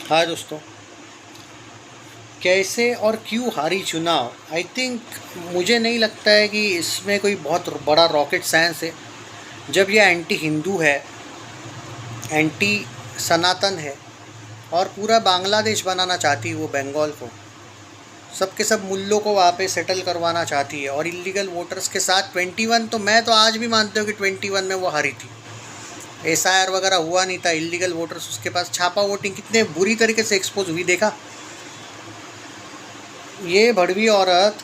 हाँ दोस्तों, कैसे और क्यों हारी चुनाव? आई थिंक मुझे नहीं लगता है कि इसमें कोई बहुत बड़ा रॉकेट साइंस है। जब ये एंटी हिंदू है, एंटी सनातन है और पूरा बांग्लादेश बनाना चाहती है वो बंगाल को, सबके सब मुल्लों को वहाँ पे सेटल करवाना चाहती है और इलीगल वोटर्स के साथ 21, तो मैं तो आज भी मानता हूँ कि 21 में वो हारी थी। एसआईआर वगैरह हुआ नहीं था, इलीगल वोटर्स उसके पास, छापा वोटिंग कितने बुरी तरीके से एक्सपोज हुई देखा। ये भड़वी औरत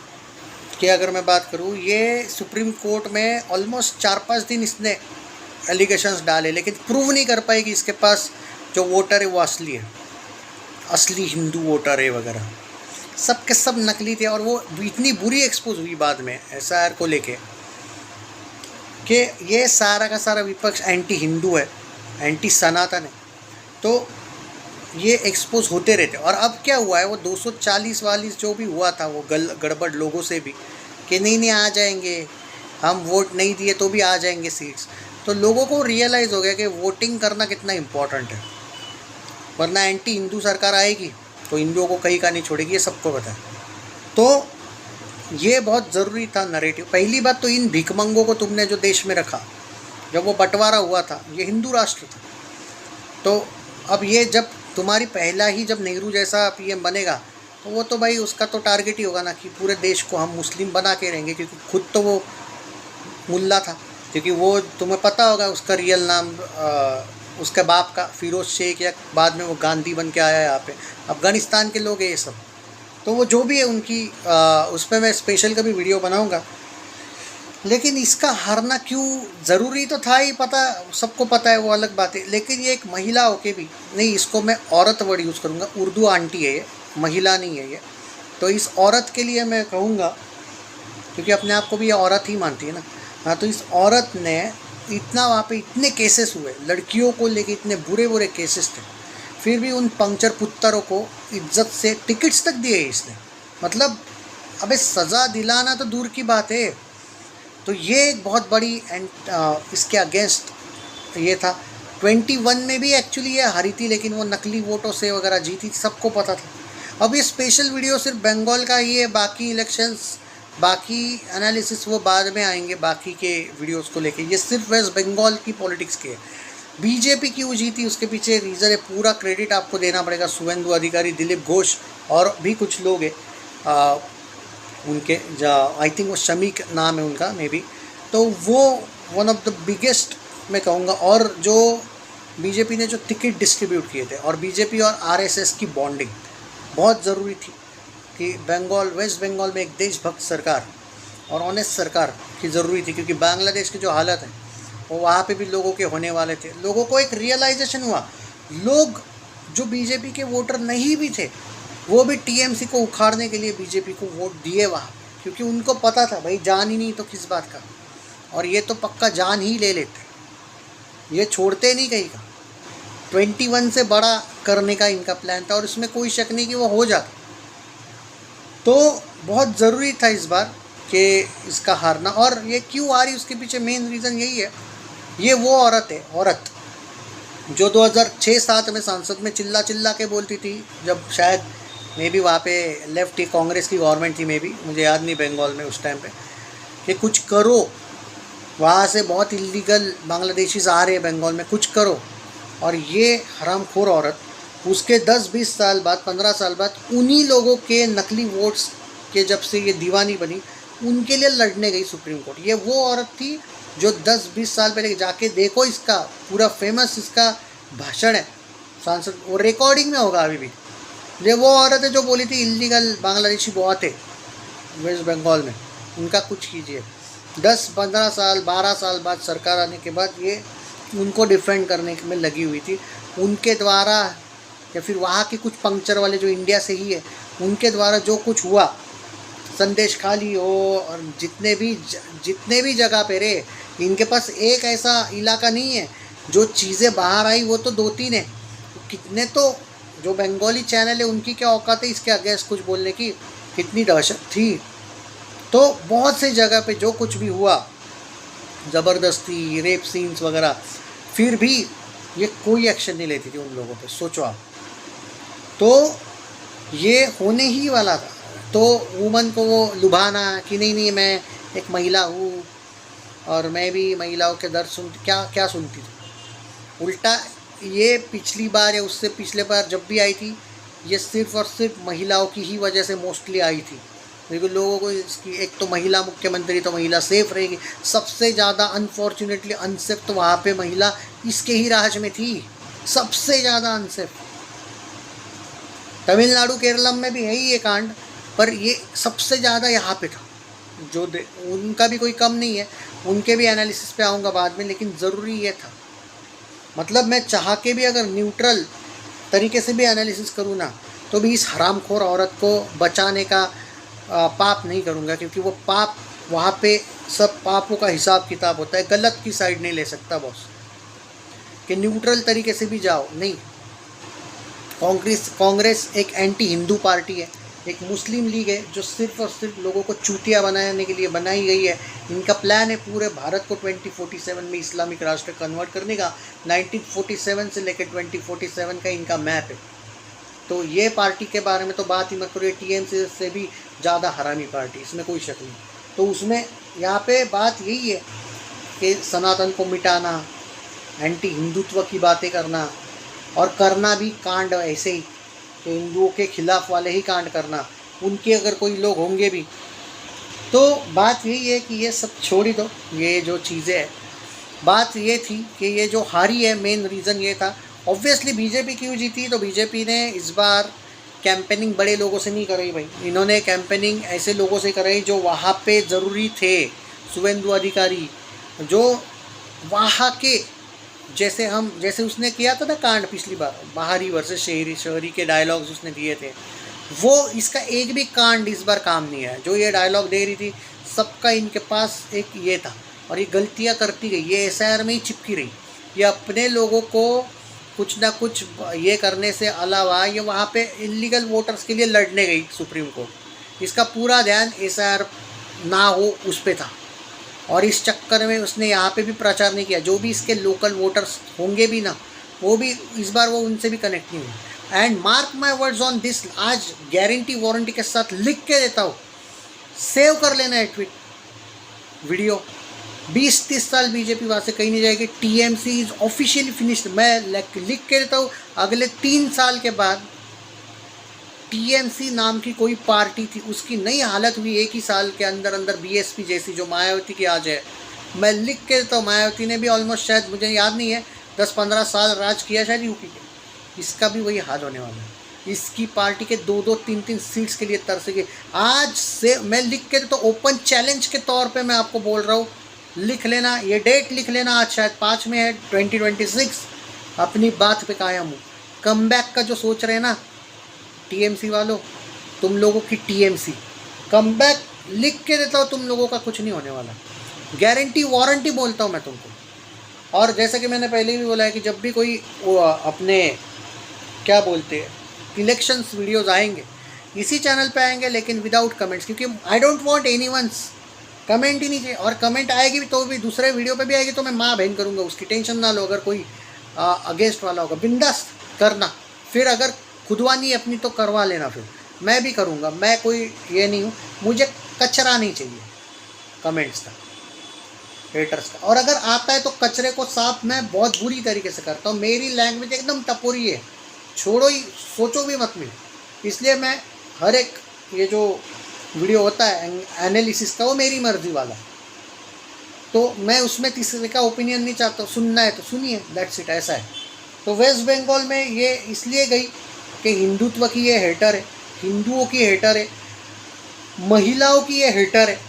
की अगर मैं बात करूँ, ये सुप्रीम कोर्ट में ऑलमोस्ट 4-5 दिन इसने एलिगेशंस डाले, लेकिन प्रूव नहीं कर पाई कि इसके पास जो वोटर है वो असली है, असली हिंदू वोटर है वगैरह। सब के सब नकली थे और वो इतनी बुरी एक्सपोज हुई बाद में एसआईआर को लेके कि ये सारा का सारा विपक्ष एंटी हिंदू है, एंटी सनातन है, तो ये एक्सपोज होते रहते। और अब क्या हुआ है, वो 240 वाली जो भी हुआ था वो गड़बड़ लोगों से भी कि नहीं नहीं आ जाएंगे, हम वोट नहीं दिए तो भी आ जाएंगे सीट्स, तो लोगों को रियलाइज़ हो गया कि वोटिंग करना कितना इम्पोर्टेंट है, वरना एंटी हिंदू सरकार आएगी तो हिंदुओं को कहीं का नहीं छोड़ेगी, ये सबको पता है। तो ये बहुत ज़रूरी था नरेटिव। पहली बात तो इन भिखमंगों को तुमने जो देश में रखा, जब वो बंटवारा हुआ था, ये हिंदू राष्ट्र था, तो अब ये जब तुम्हारी पहला ही जब नेहरू जैसा पीएम बनेगा तो वो तो भाई उसका तो टारगेट ही होगा ना कि पूरे देश को हम मुस्लिम बना के रहेंगे, क्योंकि खुद तो वो मुल्ला था, क्योंकि वो तुम्हें पता होगा उसका रियल नाम उसके बाप का फिरोज शेख, या बाद में वो गांधी बन के आया यहाँ पे। अफ़गानिस्तान के लोग हैं ये सब, तो वो जो भी है उनकी उस पर मैं स्पेशल कभी वीडियो बनाऊँगा। लेकिन इसका हारना क्यों ज़रूरी तो था ही, पता सबको पता है, वो अलग बात है, लेकिन ये एक महिला होके भी नहीं, इसको मैं औरत वर्ड यूज़ करूँगा, उर्दू आंटी है ये, महिला नहीं है ये, तो इस औरत के लिए मैं कहूँगा, क्योंकि अपने आप को भी ये औरत ही मानती है ना। हाँ, तो इस औरत ने इतना, वहाँ पे इतने केसेस हुए लड़कियों को लेके, इतने बुरे बुरे केसेस थे, फिर भी उन पंक्चर पुत्तरों को इज्जत से टिकट्स तक दिए इसने। मतलब अबे सज़ा दिलाना तो दूर की बात है। तो ये एक बहुत बड़ी इसके अगेंस्ट ये था। 21 में भी एक्चुअली ये हारी थी, लेकिन वो नकली वोटों से वगैरह जीती, सबको पता था। अब ये स्पेशल वीडियो सिर्फ बंगाल का ही है, बाकी इलेक्शंस, बाकी एनालिसिस वो बाद में आएंगे, बाकी के वीडियोस को लेके। ये सिर्फ वेस्ट बंगाल की पॉलिटिक्स के है। बीजेपी क्यों जीती उसके पीछे रीज़न है, पूरा क्रेडिट आपको देना पड़ेगा शुभेंदु अधिकारी, दिलीप घोष और भी कुछ लोग हैं उनके, आई थिंक वो शमीक नाम है उनका मे बी, तो वो वन ऑफ द बिगेस्ट मैं कहूँगा। और जो बीजेपी ने जो टिकट डिस्ट्रीब्यूट किए थे, और बीजेपी और आरएसएस की बॉन्डिंग बहुत ज़रूरी थी कि बंगाल, वेस्ट बंगाल में एक देशभक्त सरकार और ऑनेस्ट सरकार की ज़रूरी थी, क्योंकि बांग्लादेश की जो हालत है वो वहाँ पे भी लोगों के होने वाले थे। लोगों को एक रियलाइजेशन हुआ, लोग जो बीजेपी के वोटर नहीं भी थे वो भी टीएमसी को उखाड़ने के लिए बीजेपी को वोट दिए वहाँ, क्योंकि उनको पता था भाई जान ही नहीं तो किस बात का, और ये तो पक्का जान ही ले लेते, ये छोड़ते नहीं कहीं का। 21 से बड़ा करने का इनका प्लान था और इसमें कोई शक नहीं कि वो हो जाता। तो बहुत ज़रूरी था इस बार कि इसका हारना। और ये क्यों आ रही उसके पीछे मेन रीज़न यही है, ये वो औरत है, औरत जो 2006-07 में संसद में चिल्ला चिल्ला के बोलती थी, जब शायद मे बी वहाँ पे लेफ्ट ही कांग्रेस की गवर्नमेंट थी, मे बी मुझे याद नहीं बंगाल में उस टाइम पे, कि कुछ करो, वहाँ से बहुत इलीगल बांग्लादेशीज आ रहे हैं बंगाल में, कुछ करो। और ये हरामखोर औरत उसके 10-20 साल बाद, 15 साल बाद, उन्हीं लोगों के नकली वोट्स के जब से ये दीवानी बनी, उनके लिए लड़ने गई सुप्रीम कोर्ट। ये वो औरत थी जो 10-20 साल पहले, जाके देखो इसका पूरा फेमस इसका भाषण है सांसद, वो रिकॉर्डिंग में होगा अभी भी। ये वो औरत है जो बोली थी इलीगल बांग्लादेशी बहुत है वेस्ट बंगाल में, उनका कुछ कीजिए। 10-15 साल, 12 साल बाद सरकार आने के बाद ये उनको डिफेंड करने में लगी हुई थी। उनके द्वारा, या फिर वहाँ के कुछ पंक्चर वाले जो इंडिया से ही है, उनके द्वारा जो कुछ हुआ, संदेश खाली हो और जितने भी जगह पे रहे, इनके पास एक ऐसा इलाका नहीं है जो चीज़ें बाहर आई, वो तो 2-3 है। कितने तो जो बंगाली चैनल है उनकी क्या औकात है इसके अगेंस्ट कुछ बोलने की, कितनी दहशत थी। तो बहुत सी जगह पे जो कुछ भी हुआ, ज़बरदस्ती, रेप सीन्स वगैरह, फिर भी ये कोई एक्शन नहीं लेती थी उन लोगों पे। सोचो आप, तो ये होने ही वाला था। तो वुमन को वो लुभाना कि नहीं नहीं मैं एक महिला हूँ और मैं भी महिलाओं के दर्द सुन, क्या क्या सुनती थी। उल्टा ये पिछली बार या उससे पिछले बार जब भी आई थी, ये सिर्फ और सिर्फ महिलाओं की ही वजह से मोस्टली आई थी, क्योंकि लोगों को इसकी एक तो महिला मुख्यमंत्री तो महिला सेफ रहेगी। सबसे ज़्यादा अनफॉर्चुनेटली अनसेफ तो वहाँ पे महिला इसके ही राज में थी, सबसे ज़्यादा अनसेफ। तमिलनाडु केरलम में भी है ही ये कांड, पर ये सबसे ज़्यादा यहाँ पे था। जो उनका भी कोई कम नहीं है, उनके भी एनालिसिस पे आऊँगा बाद में, लेकिन ज़रूरी ये था। मतलब मैं चाह के भी अगर न्यूट्रल तरीके से भी एनालिसिस करूँ ना, तो भी इस हरामखोर औरत को बचाने का पाप नहीं करूँगा, क्योंकि वो पाप वहाँ पे सब पापों का हिसाब किताब होता है। गलत की साइड नहीं ले सकता बॉस, कि न्यूट्रल तरीके से भी जाओ नहीं। कांग्रेस एक एंटी हिंदू पार्टी है, एक मुस्लिम लीग है जो सिर्फ और सिर्फ लोगों को चूतिया बनाने के लिए बनाई गई है। इनका प्लान है पूरे भारत को 2047 में इस्लामिक राष्ट्र कन्वर्ट करने का। 1947 से लेकर 2047 का इनका मैप है। तो ये पार्टी के बारे में तो बात ही मत करो, टीएमसी से भी ज़्यादा हरामी पार्टी, इसमें कोई शक नहीं। तो उसमें यहाँ पे बात यही है कि सनातन को मिटाना, एंटी हिंदुत्व की बातें करना, और करना भी कांड ऐसे ही कि हिंदुओं के खिलाफ वाले ही कांड करना, उनके अगर कोई लोग होंगे भी। तो बात यही है कि ये सब छोड़ ही दो, ये जो चीज़ें हैं। बात ये थी कि ये जो हारी है, मेन रीज़न ये था। ऑब्वियसली बीजेपी क्यों जीती, तो बीजेपी ने इस बार कैंपेनिंग बड़े लोगों से नहीं कराई भाई, इन्होंने कैंपेनिंग ऐसे लोगों से कराई जो वहाँ पे ज़रूरी थे। शुभेंदु अधिकारी जो वहाँ के, जैसे उसने किया था ना कांड पिछली बार, बाहरी वर्सेस शहरी के डायलॉग्स उसने दिए थे, वो इसका एक भी कांड इस बार काम नहीं है। जो ये डायलॉग दे रही थी, सबका इनके पास एक ये था, और ये गलतियाँ करती गई, ये एसआईआर में ही चिपकी रही। ये अपने लोगों को कुछ ना कुछ ये करने से अलावा ये वहाँ पे इलीगल वोटर्स के लिए लड़ने गई सुप्रीम कोर्ट। इसका पूरा ध्यान एसआईआर ना हो उस पर था, और इस चक्कर में उसने यहाँ पे भी प्रचार नहीं किया। जो भी इसके लोकल वोटर्स होंगे भी ना, वो भी इस बार वो उनसे भी कनेक्ट नहीं हुए। And mark my words on this, आज गारंटी वारंटी के साथ लिख के देता हूँ, सेव कर लेना है ट्वीट वीडियो। 20-30 साल बीजेपी वहाँ से कहीं नहीं जाएगी। TMC is officially finished. मैं लिख के देता हूँ, अगले 3 साल के बाद टीएमसी नाम की कोई पार्टी थी, उसकी नई हालत हुई 1 ही साल के अंदर अंदर, बीएसपी जैसी जो मायावती की आज है। मैं लिख के देता हूँ, मायावती ने भी ऑलमोस्ट, शायद मुझे याद नहीं है, 10-15 साल राज किया शायद यूपी के। इसका भी वही हाल होने वाला है। इसकी पार्टी के 2-2, 3-3 सीट्स के लिए तरसेगी। आज से मैं लिख के देता हूँ, ओपन चैलेंज के तौर पर मैं आपको बोल रहा हूँ, लिख लेना, ये डेट लिख लेना, आज शायद 5 में है 2026। अपनी बात पे कायम हूँ। कमबैक का जो सोच रहे हैं ना टीएमसी वालों, तुम लोगों की टीएमसी कमबैक लिख के देता हूँ, तुम लोगों का कुछ नहीं होने वाला, गारंटी वारंटी बोलता हूँ मैं तुमको। और जैसा कि मैंने पहले भी बोला है कि जब भी कोई अपने क्या बोलते हैं इलेक्शंस वीडियोस आएंगे, इसी चैनल पे आएंगे, लेकिन विदाउट कमेंट्स, क्योंकि I don't want anyone's comment ही नहीं चाहिए। और कमेंट आएगी भी तो भी दूसरे वीडियो पे भी आएगी तो मैं माँ बहन करूँगा, उसकी टेंशन ना लो। अगर कोई अगेंस्ट वाला होगा बिंदास करना, फिर अगर खुदवानी अपनी तो करवा लेना, फिर मैं भी करूँगा। मैं कोई ये नहीं हूँ, मुझे कचरा नहीं चाहिए कमेंट्स का, हेटर्स का। और अगर आता है तो कचरे को साफ मैं बहुत बुरी तरीके से करता हूँ। मेरी लैंग्वेज एकदम टपोरी है, छोड़ो ही, सोचो भी मत मिले। इसलिए मैं हर एक ये जो वीडियो होता है एनालिसिस का, वो मेरी मर्जी वाला, तो मैं उसमें तीसरे का ओपिनियन नहीं चाहता। सुनना है तो सुनिए, दैट्स इट, ऐसा है। तो वेस्ट बंगाल में ये इसलिए गई कि हिंदुत्व की ये हेटर है, हिंदुओं की हेटर है, महिलाओं की ये हेटर है,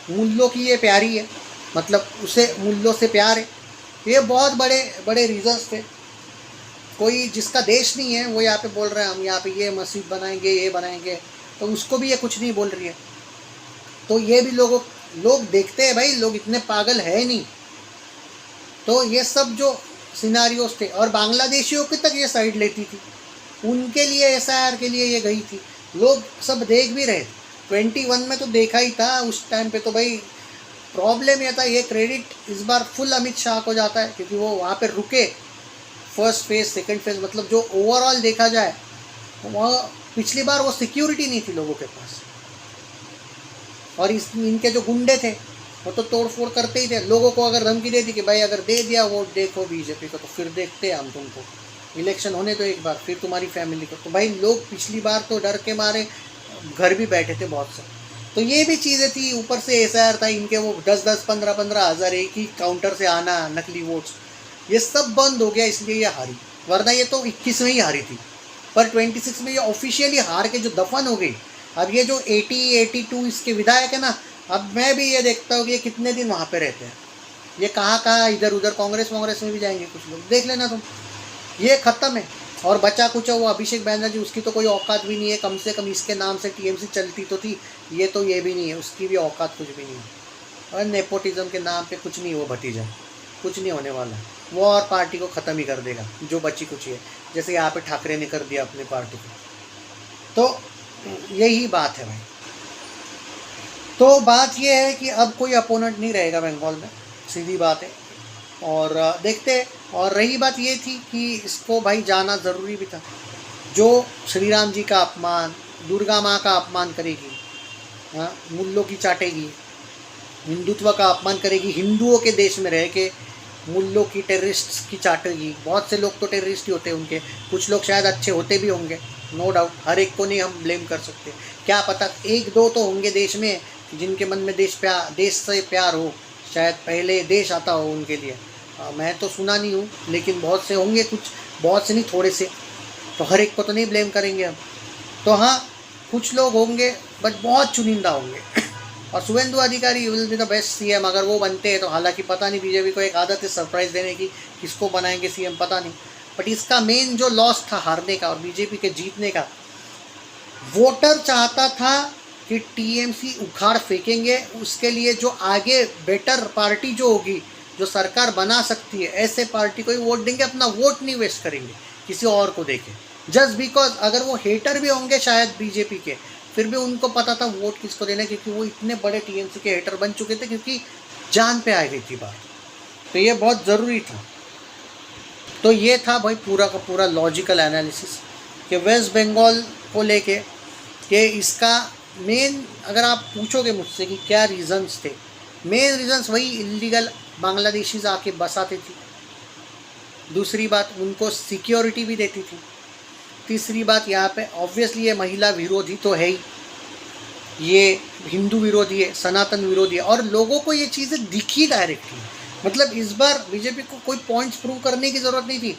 मूल्यों की ये प्यारी है, मतलब उसे मूल्यों से प्यार है। ये बहुत बड़े बड़े रीजंस थे। कोई जिसका देश नहीं है वो यहाँ पे बोल रहे हैं हम यहाँ पे ये मस्जिद बनाएंगे, ये बनाएंगे, तो उसको भी ये कुछ नहीं बोल रही है। तो ये भी लोग देखते हैं भाई, लोग इतने पागल है नहीं। तो ये सब जो सिनारियोस थे, और बांग्लादेशियों की तक ये साइड लेती थी, उनके लिए एसआईआर के लिए ये गई थी। लोग सब देख भी रहे, 21 में तो देखा ही था उस टाइम पे। तो भाई प्रॉब्लम ये था, ये क्रेडिट इस बार फुल अमित शाह को जाता है, क्योंकि वो वहाँ पे रुके। फर्स्ट फेज़, सेकंड फेज़, मतलब जो ओवरऑल देखा जाए वह पिछली बार वो सिक्योरिटी नहीं थी लोगों के पास, और इनके जो गुंडे थे वो तो तोड़ फोड़ करते ही थे। लोगों को अगर धमकी दे दी कि भाई अगर दे दिया वोट देखो बीजेपी को तो फिर देखते हैं हम तुमको, इलेक्शन होने दो एक बार, फिर तुम्हारी फैमिली को। तो भाई लोग पिछली बार तो डर के मारे घर भी बैठे थे बहुत से। तो ये भी चीज़ें थी, ऊपर से एसआईआर था इनके, वो 10-10, 15-15 हज़ार एक ही काउंटर से आना, नकली वोट्स, ये सब बंद हो गया, इसलिए ये हारी। वरना ये तो 21 में ही हारी थी, पर 26 में ये ऑफिशियली हार के जो दफन हो गई। अब ये जो 82 इसके विधायक है ना, अब मैं भी ये देखता हूँ कि ये कितने दिन वहाँ पे रहते हैं, ये कहाँ इधर उधर कांग्रेस में भी जाएंगे कुछ लोग, देख लेना तुम। ये ख़त्म है। और बचा कुछ वो अभिषेक बैनर्जी, उसकी तो कोई औकात भी नहीं है, कम से कम इसके नाम से टीएमसी चलती तो थी, ये तो ये भी नहीं है, उसकी भी औकात कुछ भी नहीं है। और नेपोटिज्म के नाम पे कुछ नहीं, वो भतीजा कुछ नहीं होने वाला, वो और पार्टी को ख़त्म ही कर देगा जो बची कुछ है, जैसे यहाँ पे ठाकरे ने कर दिया अपनी पार्टी को। तो यही बात है भाई। तो बात ये है कि अब कोई अपोनेंट नहीं रहेगा बंगाल में, सीधी बात है। और देखते। और रही बात ये थी कि इसको भाई जाना ज़रूरी भी था। जो श्री राम जी का अपमान, दुर्गा माँ का अपमान करेगी, हाँ, मूल्यों की चाटेगी, हिंदुत्व का अपमान करेगी, हिंदुओं के देश में रह के मूल्यों की, टेररिस्ट की चाटेगी। बहुत से लोग तो टेररिस्ट ही होते हैं उनके, कुछ लोग शायद अच्छे होते भी होंगे, नो डाउट, हर एक को नहीं हम ब्लेम कर सकते। क्या पता 1-2 तो होंगे देश में जिनके मन में देश से प्यार हो, शायद पहले देश आता हो उनके लिए। मैं तो सुना नहीं हूँ, लेकिन बहुत से होंगे, कुछ बहुत से नहीं, थोड़े से। तो हर एक को तो नहीं ब्लेम करेंगे हम। तो हाँ, कुछ लोग होंगे, बट बहुत चुनिंदा होंगे। और शुभेंदु अधिकारी will be the best CM अगर वो बनते हैं तो। हालांकि पता नहीं, बीजेपी को एक आदत है सरप्राइज़ देने की, किसको बनाएंगे सीएम पता नहीं। बट इसका मेन जो लॉस था हारने का और बीजेपी के जीतने का, वोटर चाहता था कि टीएमसी उखाड़ फेंकेंगे, उसके लिए जो आगे बेटर पार्टी जो होगी, जो सरकार बना सकती है, ऐसे पार्टी को ही वोट देंगे, अपना वोट नहीं वेस्ट करेंगे किसी और को देके। जस्ट बिकॉज अगर वो हेटर भी होंगे शायद बीजेपी के, फिर भी उनको पता था वोट किसको देना, क्योंकि वो इतने बड़े टीएमसी के हेटर बन चुके थे, क्योंकि जान पे आ गई थी बात। तो ये बहुत ज़रूरी था। तो ये था भाई पूरा का पूरा लॉजिकल एनालिसिस कि वेस्ट बंगाल को लेके, कि इसका मेन, अगर आप पूछोगे मुझसे कि क्या रीज़न्स थे, मेन रीज़न्स वही इलीगल बांग्लादेशीज आके बसाते थी। दूसरी बात, उनको सिक्योरिटी भी देती थी। तीसरी बात, यहाँ पे ऑब्वियसली ये महिला विरोधी तो है ही, ये हिंदू विरोधी है, सनातन विरोधी है, और लोगों को ये चीज़ें दिखी डायरेक्टली। मतलब इस बार बीजेपी को कोई पॉइंट्स प्रूव करने की ज़रूरत नहीं थी।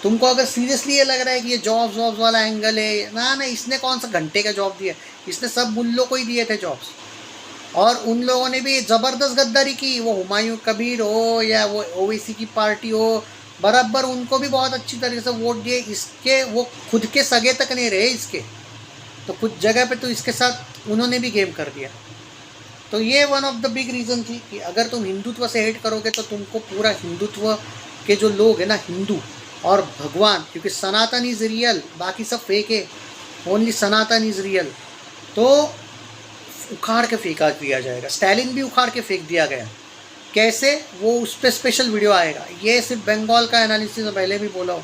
तुमको अगर सीरियसली ये लग रहा है कि ये जॉब्स वाला एंगल है, ना, इसने कौन सा घंटे का जॉब दिया, इसने सब मुल्लों को ही दिए थे जॉब्स। और उन लोगों ने भी ज़बरदस्त गद्दारी की, वो हुमायूं कबीर हो या वो ओवैसी की पार्टी हो, बराबर उनको भी बहुत अच्छी तरीके से वोट दिए। इसके वो खुद के सगे तक नहीं रहे इसके, तो कुछ जगह पे तो इसके साथ उन्होंने भी गेम कर दिया। तो ये one of the big reason थी कि अगर तुम हिंदुत्व से हेट करोगे तो तुमको पूरा हिंदुत्व के जो लोग हैं ना, हिंदू और भगवान, क्योंकि सनातन इज़ रियल, बाकी सब फेक है, ओनली सनातन इज़ रियल, तो उखाड़ के फेंका दिया जाएगा। स्टालिन भी उखाड़ के फेंक दिया गया। कैसे, वो उस पर स्पेशल वीडियो आएगा। ये सिर्फ बंगाल का एनालिसिस पहले भी बोला हो।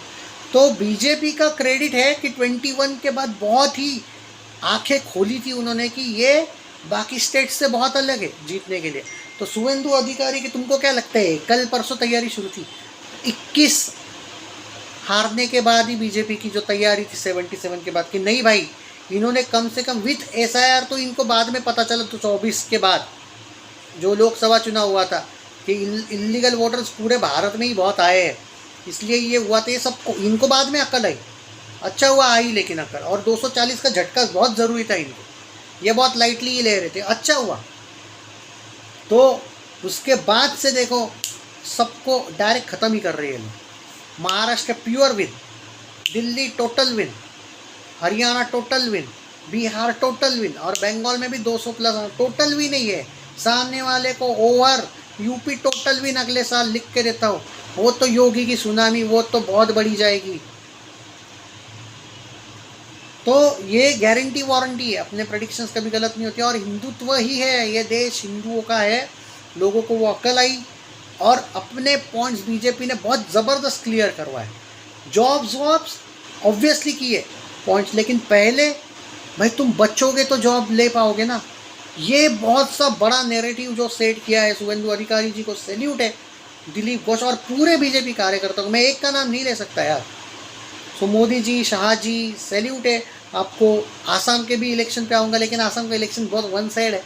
तो बीजेपी का क्रेडिट है कि 21 के बाद बहुत ही आंखें खोली थी उन्होंने कि ये बाकी स्टेट से बहुत अलग है जीतने के लिए। तो शुभेंदु अधिकारी की तुमको क्या लगता है, कल परसों तैयारी शुरू थी, 21 हारने के बाद ही बीजेपी की जो तैयारी थी 77 के बाद, कि नहीं भाई इन्होंने कम से कम विथ एसआईआर, तो इनको बाद में पता चला, तो 24 के बाद जो लोकसभा चुनाव हुआ था कि इलीगल वोटर्स पूरे भारत में ही बहुत आए हैं, इसलिए ये हुआ था। ये सबको, इनको बाद में अकल आई, अच्छा हुआ आई, लेकिन अकल। और 240 का झटका बहुत ज़रूरी था इनको, ये बहुत लाइटली ही ले रहे थे, अच्छा हुआ। तो उसके बाद से देखो सबको डायरेक्ट ख़त्म ही कर रही है लोग। Maharashtra pure win, Delhi total win, Haryana total win, Bihar total win, और बंगाल में भी 200 प्लस टोटल विन ही है। सामने वाले को ओवर, यूपी टोटल विन अगले साल लिख के देता हूँ। वो तो योगी की सुनामी, वो तो बहुत बड़ी जाएगी। तो ये गारंटी वारंटी है, अपने प्रेडिक्शंस कभी गलत नहीं होती। और हिंदुत्व ही है, ये देश हिंदुओं का है। लोगों को वो अकल आई और अपने पॉइंट्स बीजेपी ने बहुत ज़बरदस्त क्लियर करवाए। जॉब्स ऑब्वियसली किए, पॉइंट्स, लेकिन पहले भाई तुम बचोगे तो जॉब ले पाओगे ना। ये बहुत सा बड़ा नैरेटिव जो सेट किया है शुभेंदु अधिकारी जी को सैल्यूट है, दिलीप घोष और पूरे बीजेपी कार्यकर्ताओं को। मैं एक का नाम नहीं ले सकता यार। सो मोदी जी, शाह जी, सैल्यूट है आपको। आसाम के भी इलेक्शन पे आऊँगा, लेकिन आसाम का इलेक्शन बहुत वन साइड है,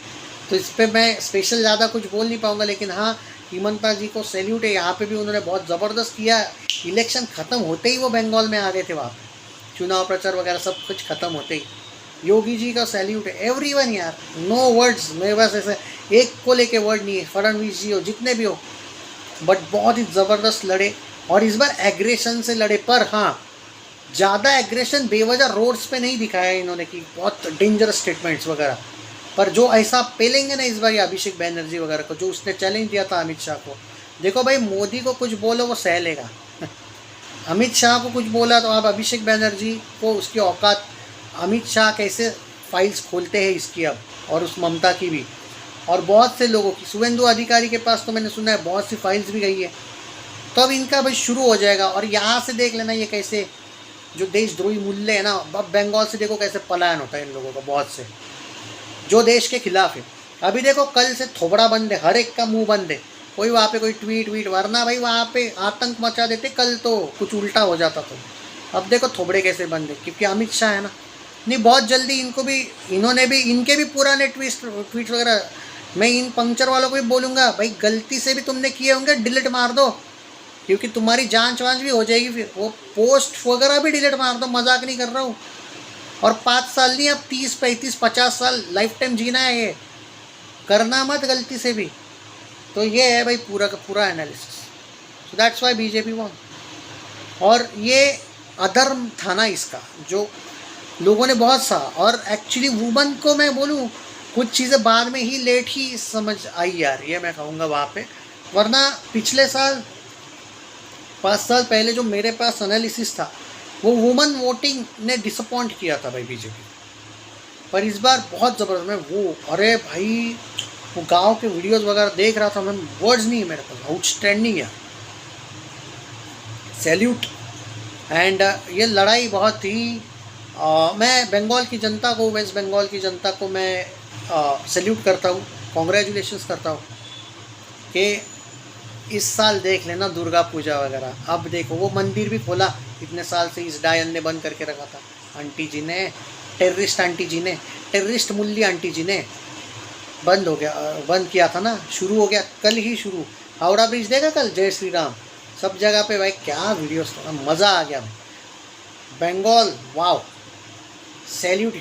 तो इस पर मैं स्पेशल ज़्यादा कुछ बोल नहीं पाऊँगा। लेकिन हाँ, हिमंता जी को सैल्यूट है, यहाँ पे भी उन्होंने बहुत ज़बरदस्त किया। इलेक्शन ख़त्म होते ही वो बंगाल में आ गए थे, वहाँ पे चुनाव प्रचार वगैरह सब कुछ ख़त्म होते ही। योगी जी का सैल्यूट है, एवरीवन यार, नो वर्ड्स। मेरे पास ऐसे एक को लेके वर्ड नहीं है, फडणवीस जी हो, जितने भी हो, बट बहुत ही ज़बरदस्त लड़े और इस बार एग्रेशन से लड़े। पर हाँ, ज़्यादा एग्रेशन बेवजह रोड्स पे नहीं दिखाया इन्होंने कि बहुत डेंजरस स्टेटमेंट्स वगैरह। पर जो ऐसा पेलेंगे ना इस बार अभिषेक बैनर्जी वगैरह को, जो उसने चैलेंज दिया था अमित शाह को, देखो भाई मोदी को कुछ बोलो वो सह लेगा अमित शाह को कुछ बोला तो आप अभिषेक बैनर्जी को उसकी औकात, अमित शाह कैसे फाइल्स खोलते हैं इसकी अब, और उस ममता की भी, और बहुत से लोगों की, शुभेंदु अधिकारी के पास तो मैंने सुना है बहुत सी फाइल्स भी गई है। तो अब इनका भाई शुरू हो जाएगा। और यहाँ से देख लेना ये कैसे जो देशद्रोही मूल्य है ना, अब बंगाल से देखो कैसे पलायन होता है इन लोगों का, बहुत से जो देश के खिलाफ है। अभी देखो कल से थोबड़ा बंद है, हर एक का मुंह बंद है, कोई वहाँ पे कोई ट्वीट, वरना भाई वहाँ पे आतंक मचा देते कल तो कुछ उल्टा हो जाता। तो अब देखो थोबड़े कैसे बंद है, क्योंकि अमित शाह है ना। नहीं, बहुत जल्दी इनको भी, इन्होंने भी, इनके भी पुराने ट्वीट वगैरह, मैं इन पंक्चर वालों को भी बोलूँगा भाई गलती से भी तुमने किए होंगे डिलीट मार दो, क्योंकि तुम्हारी जांच वांच भी हो जाएगी। फिर वो पोस्ट वगैरह भी डिलीट मार दो, मजाक नहीं कर रहा हूँ। और 5 साल नहीं, अब 30, 35, 50 साल लाइफ टाइम जीना है, ये करना मत गलती से भी। तो ये है भाई पूरा का पूरा analysis. So that's why BJP won. और ये अधर्म था ना इसका, जो लोगों ने बहुत सा, और एक्चुअली वुमन को मैं बोलूँ कुछ चीज़ें बाद में ही लेट ही समझ आई यार, ये मैं कहूँगा वहाँ पे। वरना पिछले साल 5 साल पहले जो मेरे पास एनालिसिस था, वो वुमन वोटिंग ने डिसअपॉइंट किया था भाई बीजेपी। पर इस बार बहुत ज़बरदस्त, मैं वो, अरे भाई वो गांव के वीडियोस वगैरह देख रहा था मैं, वर्ड्स नहीं है मेरे पास, आउटस्टैंडिंग है, सैल्यूट। एंड ये लड़ाई बहुत ही मैं बंगाल की जनता को, वेस्ट बंगाल की जनता को मैं सैल्यूट करता हूँ, कॉन्ग्रेचुलेशंस करता हूँ कि इस साल देख लेना दुर्गा पूजा वगैरह। अब देखो वो मंदिर भी खोला, इतने साल से इस डायन ने बंद करके रखा था, आंटी जी ने, टेररिस्ट आंटी जी ने, टेररिस्ट मूल्य आंटी जी ने बंद हो गया, बंद किया था ना, शुरू हो गया कल ही शुरू। हावड़ा ब्रिज देखा कल, जय श्री राम, सब जगह पे भाई क्या वीडियोस, मज़ा आ गया। Bengal wow, salute.